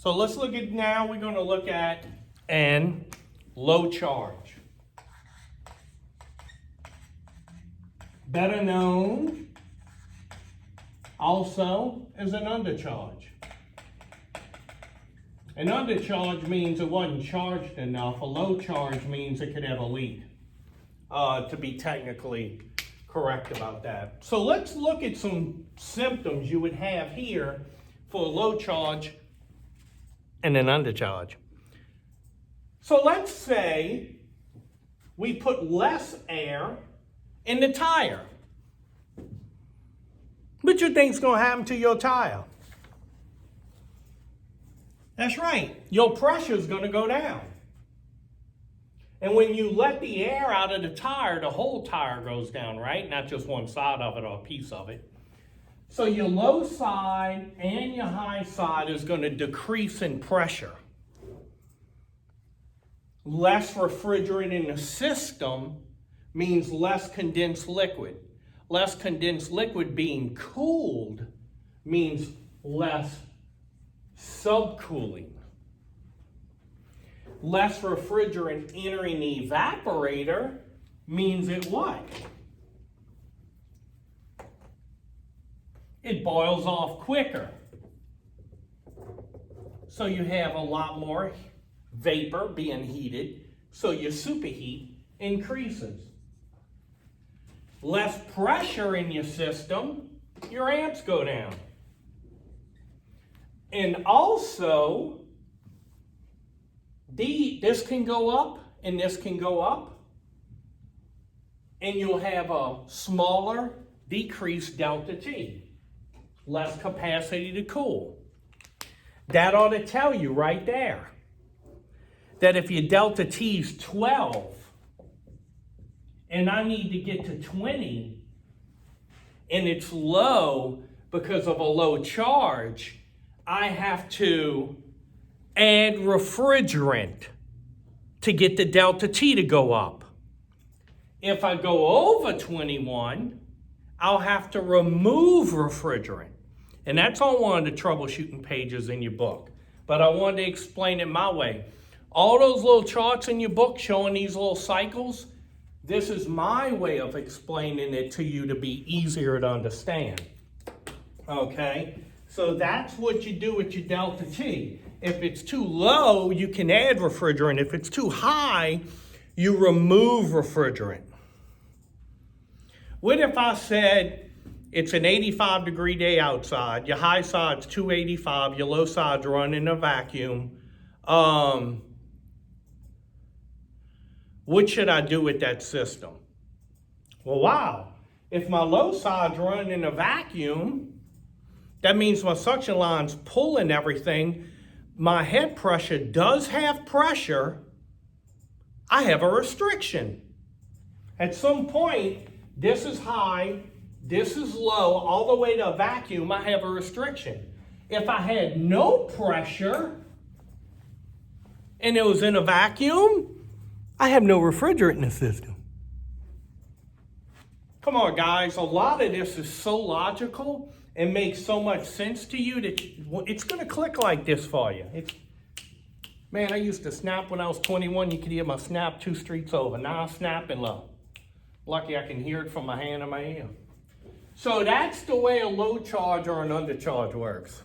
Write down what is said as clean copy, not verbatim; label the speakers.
Speaker 1: So let's look at now, we're going to look at an low charge. Better known also as an undercharge. An undercharge means it wasn't charged enough. A low charge means it could have a leak, to be technically correct about that. So let's look at some symptoms you would have here for a low charge and an undercharge. So let's say we put less air in the tire. What you think's going to happen to your tire? That's right, your pressure's going to go down. And when you let the air out of the tire, the whole tire goes down, right? Not just one side of it or a piece of it. So your low side and your high side is going to decrease in pressure. Less refrigerant in the system means less condensed liquid. Less condensed liquid being cooled means less subcooling. Less refrigerant entering the evaporator means it what? It boils off quicker. So you have a lot more vapor being heated, so your superheat increases. Less pressure in your system, your amps go down. And also, this can go up and this can go up, and you'll have a smaller, decreased delta T, less capacity to cool. That ought to tell you right there that if your delta T is 12 and I need to get to 20 and it's low because of a low charge, I have to add refrigerant to get the delta T to go up. If I go over 21, I'll have to remove refrigerant. And that's on one of the troubleshooting pages in your book. But I wanted to explain it my way. All those little charts in your book showing these little cycles, this is my way of explaining it to you to be easier to understand. Okay? So that's what you do with your delta T. If it's too low, you can add refrigerant. If it's too high, you remove refrigerant. What if I said it's an 85-degree day outside, your high side's 285, your low side's running a vacuum. What should I do with that system? Well, wow. If my low side's running in a vacuum, that means my suction line's pulling everything. My head pressure does have pressure. I have a restriction. At some point, this is high, this is low, all the way to a vacuum, I have a restriction. If I had no pressure and it was in a vacuum, I have no refrigerant in the system. Come on, guys, a lot of this is so logical and makes so much sense to you that it's going to click like this for you. Man, I used to snap when I was 21. You could hear my snap 2 streets over. Now I'm snapping low. Lucky I can hear it from my hand and my ear. So that's the way a low charge or an undercharge works.